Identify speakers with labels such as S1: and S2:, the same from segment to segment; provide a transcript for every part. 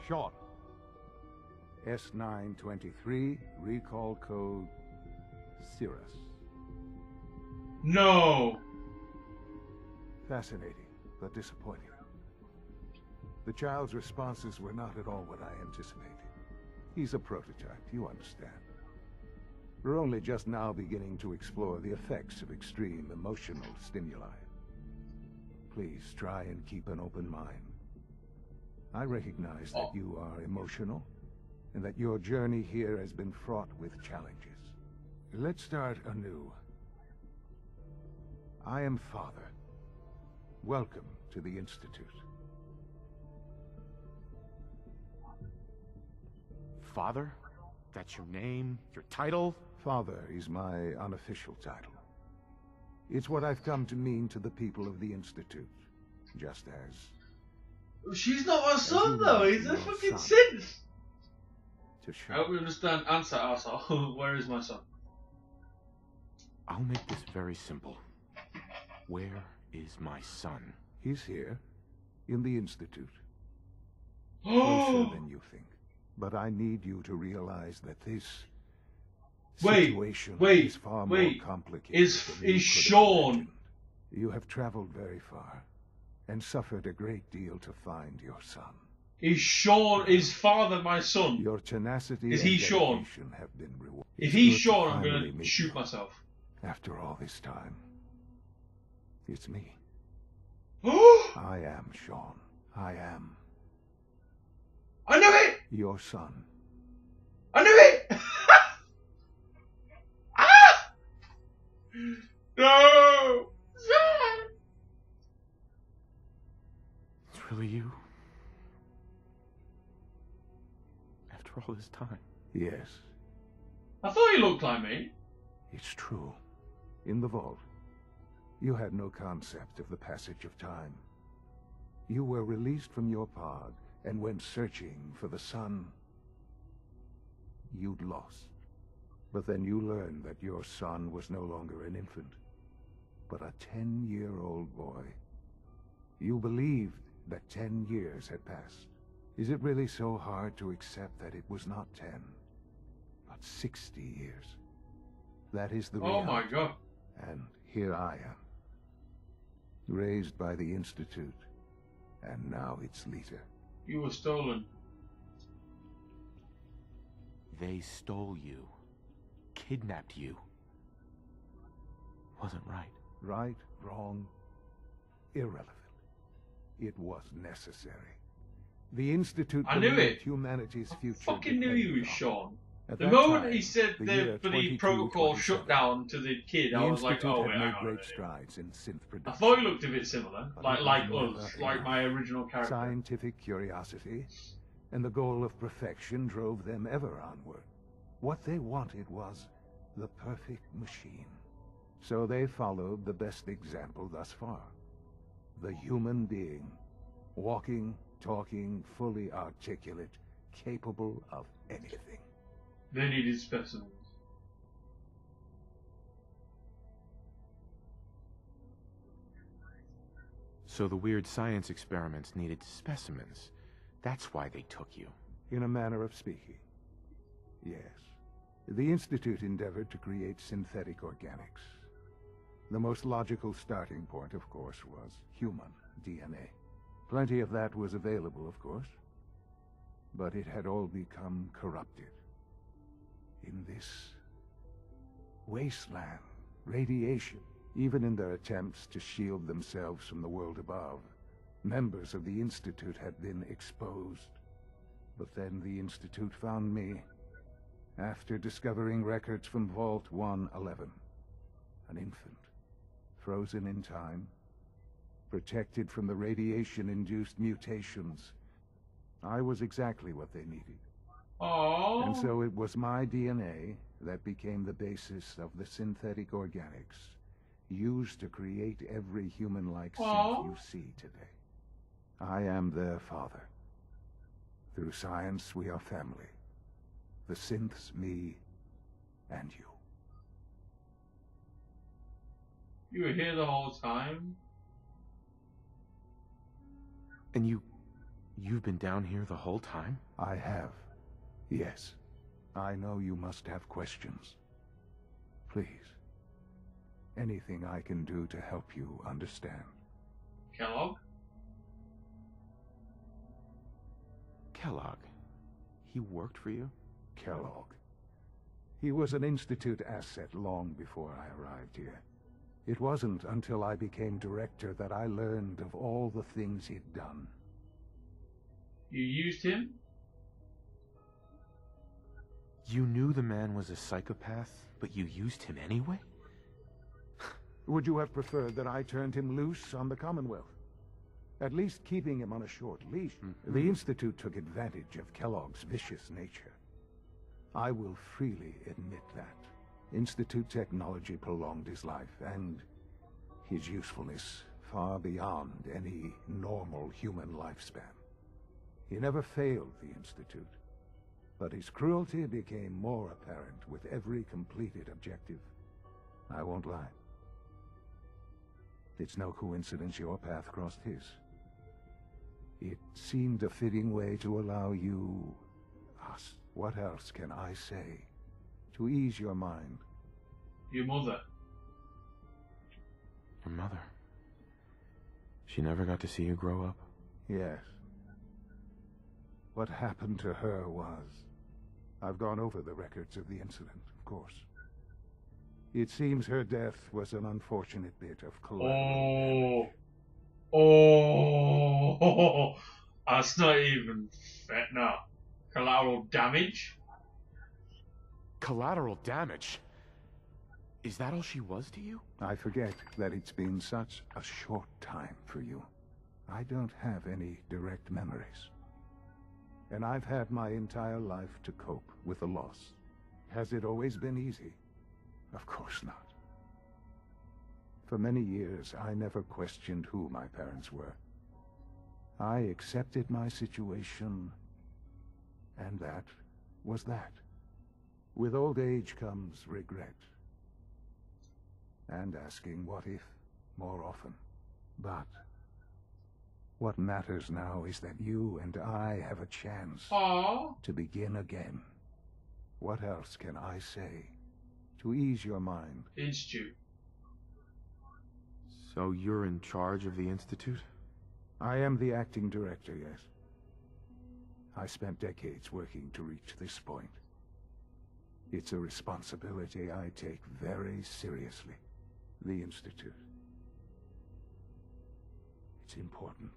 S1: Shaun.
S2: S923, recall code Cirrus.
S3: No!
S2: Fascinating, but disappointing. The child's responses were not at all what I anticipated. He's a prototype, you understand. We're only just now beginning to explore the effects of extreme emotional stimuli. Please try and keep an open mind. I recognize that you are emotional, and that your journey here has been fraught with challenges. Let's start anew. I am Father. Welcome to the Institute.
S1: Father? That's your name? Your title?
S2: Father is my unofficial title. It's what I've come to mean to the people of the Institute, just as...
S3: She's not my son, though. He's a fucking synth. I hope you understand. Answer, arsehole. Where is my son?
S1: I'll make this very simple. Where is my son?
S2: He's here, in the Institute. Closer than you think. But I need you to realize that this situation is far more complicated.
S3: Is Shaun?
S2: You have traveled very far, and suffered a great deal to find your son.
S3: Is Shaun, is Father my son?
S2: Your tenacity
S3: is he
S2: and
S3: Shaun?
S2: dedication have been rewarded.
S3: If he's Shaun, I'm gonna shoot myself.
S2: After all this time, it's me. I am Shaun. I am.
S3: I knew it!
S2: Your son.
S3: I knew it! Ah! No!
S1: It's really you? After all this time?
S2: Yes.
S3: I thought you looked like me.
S2: It's true. In the vault, you had no concept of the passage of time. You were released from your pod and went searching for the son you'd lost. But then you learned that your son was no longer an infant, but a 10-year-old boy. You believed that 10 years had passed. Is it really so hard to accept that it was not 10, but 60 years? That is the reality.
S3: Oh my god.
S2: And here I am, raised by the Institute, and now its leader.
S3: You were stolen.
S1: They stole you. Kidnapped you. Wasn't right.
S2: Right, wrong, irrelevant. It was necessary. The Institute believed humanity's future.
S3: I fucking knew he was Shaun.
S2: At
S3: the
S2: that
S3: moment
S2: time,
S3: he said the protocol shut down to the kid, I was like, oh wait,
S2: made great strides in synth production.
S3: I thought he looked a bit similar, like us, like my original character.
S2: Scientific curiosity and the goal of perfection drove them ever onward. What they wanted was the perfect machine. So they followed the best example thus far. The human being, walking, talking, fully articulate, capable of anything.
S3: They needed specimens.
S1: So the weird science experiments needed specimens. That's why they took you.
S2: In a manner of speaking, yes. The Institute endeavored to create synthetic organics. The most logical starting point, of course, was human DNA. Plenty of that was available, of course. But it had all become corrupted. In this wasteland, radiation, even in their attempts to shield themselves from the world above, members of the Institute had been exposed. But then the Institute found me, after discovering records from Vault 111. An infant, frozen in time, protected from the radiation-induced mutations. I was exactly what they needed.
S3: Aww.
S2: And so it was my DNA that became the basis of the synthetic organics used to create every human-like synth you see today. I am their father. Through science, we are family. The synths, me, and you.
S3: You were here the whole time?
S1: And you You've been down here the whole time?
S2: I have. Yes. I know you must have questions. Please. Anything I can do to help you understand.
S3: Kellogg?
S1: Kellogg? He worked for you?
S2: Kellogg. He was an Institute asset long before I arrived here. It wasn't until I became director that I learned of all the things he'd done.
S3: You used him?
S1: You knew the man was a psychopath, but you used him anyway?
S2: Would you have preferred that I turned him loose on the Commonwealth? At least keeping him on a short leash. The Institute took advantage of Kellogg's vicious nature. I will freely admit that. Institute technology prolonged his life, and his usefulness far beyond any normal human lifespan. He never failed the Institute, but his cruelty became more apparent with every completed objective. I won't lie. It's no coincidence your path crossed his. It seemed a fitting way to allow you... us. What else can I say? To ease your mind.
S3: Your mother.
S1: Your mother? She never got to see you grow up?
S2: Yes. What happened to her was... I've gone over the records of the incident, of course. It seems her death was an unfortunate bit of collateral.
S3: Oh, that's not even fair. No. Collateral damage?
S1: Collateral damage? Is that all she was to you?
S2: I forget that it's been such a short time for you. I don't have any direct memories. And I've had my entire life to cope with the loss. Has it always been easy? Of course not. For many years, I never questioned who my parents were. I accepted my situation, and that was that. With old age comes regret. And asking what if more often. But what matters now is that you and I have a chance to begin again. What else can I say to ease your mind?
S3: Institute.
S1: So you're in charge of the Institute?
S2: I am the acting director, yes. I spent decades working to reach this point. It's a responsibility I take very seriously. The Institute. It's important.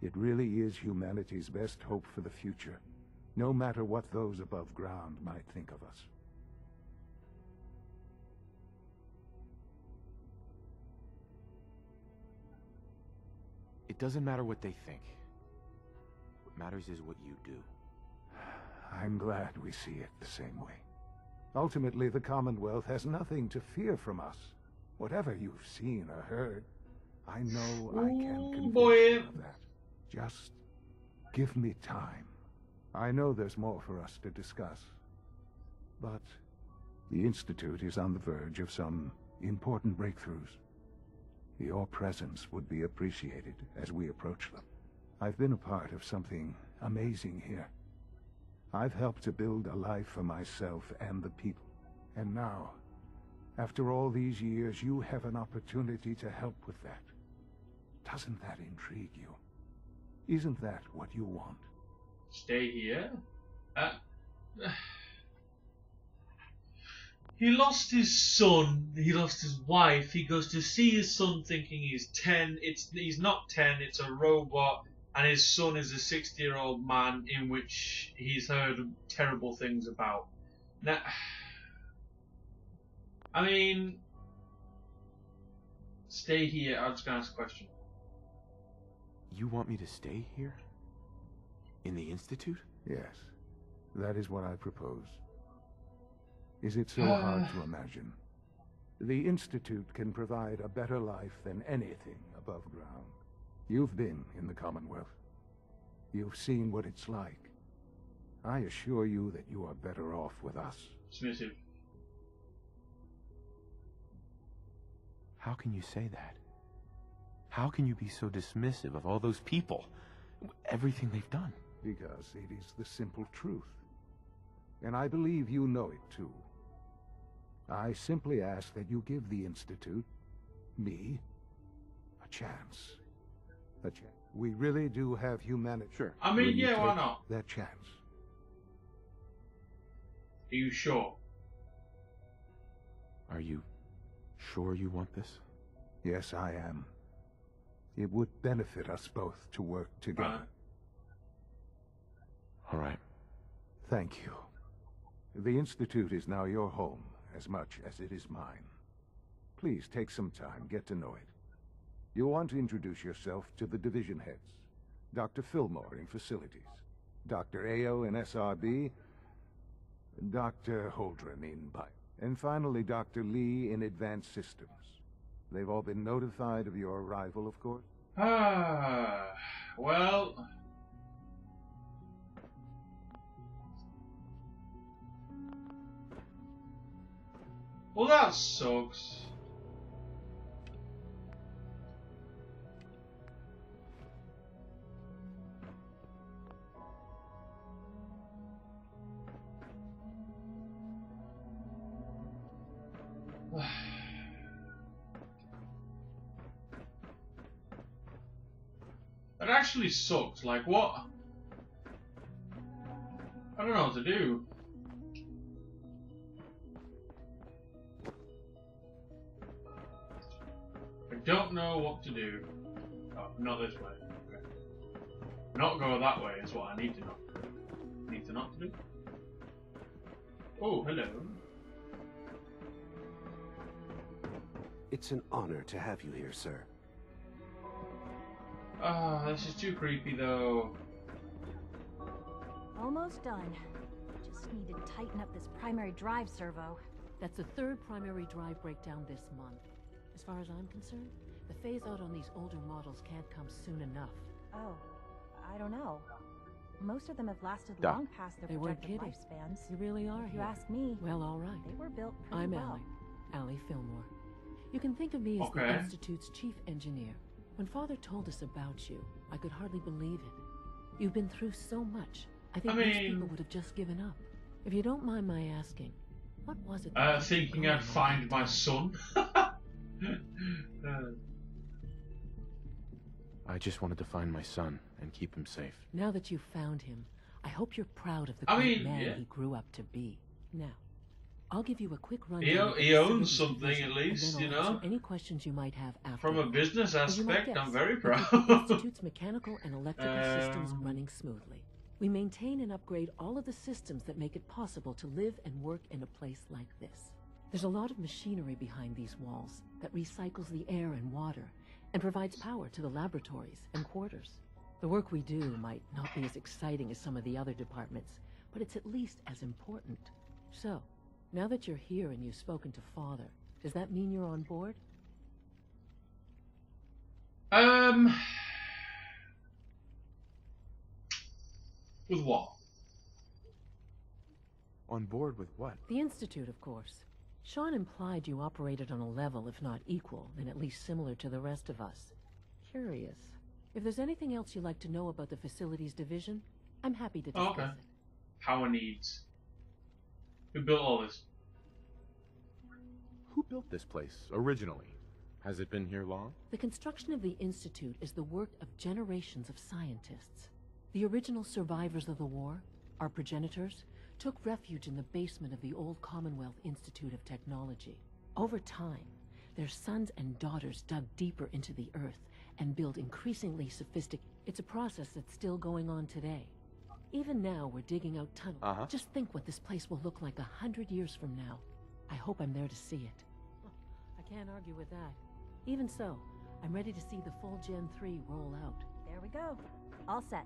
S2: It really is humanity's best hope for the future, no matter what those above ground might think of us.
S1: It doesn't matter what they think. What matters is what you do.
S2: I'm glad we see it the same way. Ultimately, the Commonwealth has nothing to fear from us. Whatever you've seen or heard, I know I can convince you of that. Just give me time. I know there's more for us to discuss. But the Institute is on the verge of some important breakthroughs. Your presence would be appreciated as we approach them. I've been a part of something amazing here. I've helped to build a life for myself and the people. And now, after all these years, you have an opportunity to help with that. Doesn't that intrigue you? Isn't that what you want?
S3: Stay here? He lost his son, he lost his wife, he goes to see his son thinking he's 10, he's not 10, it's a robot, and his son is a 60-year-old man in which he's heard terrible things about. Now, I mean, stay here, I'm just going to ask a question.
S1: You want me to stay here? In the Institute?
S2: Yes, that is what I propose. Is it so hard to imagine? The Institute can provide a better life than anything above ground. You've been in the Commonwealth. You've seen what it's like. I assure you that you are better off with us.
S3: Submissive.
S1: How can you say that? How can you be so dismissive of all those people? Everything they've done.
S2: Because it is the simple truth. And I believe you know it too. I simply ask that you give the Institute, me, a chance. A chance. We really do have humanity.
S1: Sure.
S3: I mean,
S2: Will you
S3: yeah, why
S2: take
S3: not?
S2: that chance?
S3: Are you sure?
S1: Are you sure you want this?
S2: Yes, I am. It would benefit us both to work together.
S1: All right.
S2: Thank you. The Institute is now your home, as much as it is mine. Please take some time, get to know it. You'll want to introduce yourself to the division heads. Dr. Fillmore in Facilities, Dr. Ao in SRB, Dr. Holdren in Bio, and finally Dr. Lee in Advanced Systems. They've all been notified of your arrival, of course?
S3: Well... Well, that sucks. That actually sucks. Like, what? I don't know what to do. I don't know what to do. Oh, not this way. Okay. Not go that way is what I need to know. Need to not do. Oh, hello.
S4: It's an honor to have you here, sir.
S3: Ah, this is too creepy though.
S5: Almost done. Just need to tighten up this primary drive servo.
S6: That's the third primary drive breakdown this month. As far as I'm concerned, the phase out on these older models can't come soon enough.
S5: Oh, I don't know. Most of them have lasted
S1: Duh.
S5: long past their
S6: They weren't
S5: projected
S6: kidding.
S5: lifespans.
S6: You really are
S5: If you
S6: here.
S5: ask me,
S6: Well, all right.
S5: they were built pretty
S6: I'm
S5: well.
S6: Allie Fillmore. You can think of me as the
S3: Okay.
S6: Institute's chief engineer. When Father told us about you, I could hardly believe it. You've been through so much. I think
S3: I
S6: most
S3: mean-
S6: people would have just given up. If you don't mind my asking, what was it that kept you
S3: Thinking
S6: going
S3: I'd
S6: all
S3: find
S6: that
S3: my
S6: time?
S3: son.
S1: I just wanted to find my son and keep him safe.
S6: Now that you've found him, I hope you're proud of the
S3: I
S6: great
S3: mean,
S6: man
S3: yeah.
S6: he grew up to be. Now, I'll give you a quick
S3: He
S6: rundown. of the
S3: he owns
S6: facilities
S3: something
S6: division,
S3: at least,
S6: and then
S3: you
S6: I'll
S3: know.
S6: answer any questions you might have after.
S3: From a business
S6: As you might
S3: aspect, I'm
S6: guess,
S3: very
S6: we
S3: proud.
S6: keep the Institute's mechanical and electrical systems
S3: Um,
S6: running smoothly. We maintain and upgrade all of the systems that make it possible to live and work in a place like this. There's a lot of machinery behind these walls that recycles the air and water and provides power to the laboratories and quarters. The work we do might not be as exciting as some of the other departments, but it's at least as important. So, now that you're here and you've spoken to Father, does that mean you're on board?
S3: With what?
S1: On board with what?
S6: The Institute, of course. Shaun implied you operated on a level, if not equal, then at least similar to the rest of us. Curious. If there's anything else you'd like to know about the Facilities Division, I'm happy to discuss
S3: Okay.
S6: it.
S3: Power needs. Who built all this?
S1: Who built this place originally? Has it been here long?
S6: The construction of the Institute is the work of generations of scientists. The original survivors of the war, our progenitors, took refuge in the basement of the old Commonwealth Institute of Technology. Over time, their sons and daughters dug deeper into the earth and built increasingly sophisticated. It's a process that's still going on today. Even now, we're digging out tunnels.
S1: Uh-huh.
S6: Just think what this place will look like 100 years from now. I hope I'm there to see it. I can't argue with that. Even so, I'm ready to see the full Gen 3 roll out.
S5: There we go. All set.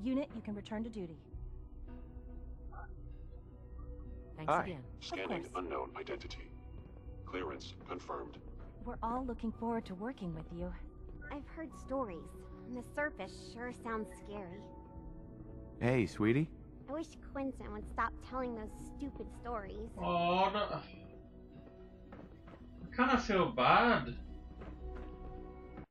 S5: Unit, you can return to duty.
S6: Thanks
S1: Hi.
S6: again.
S7: Scanning
S5: course.
S7: unknown identity. Clearance confirmed.
S5: We're all looking forward to working with you.
S8: I've heard stories. On the surface sure sounds scary.
S1: Hey, sweetie.
S8: I wish Quinton would stop telling those stupid stories.
S3: Oh, no. I kind of feel bad.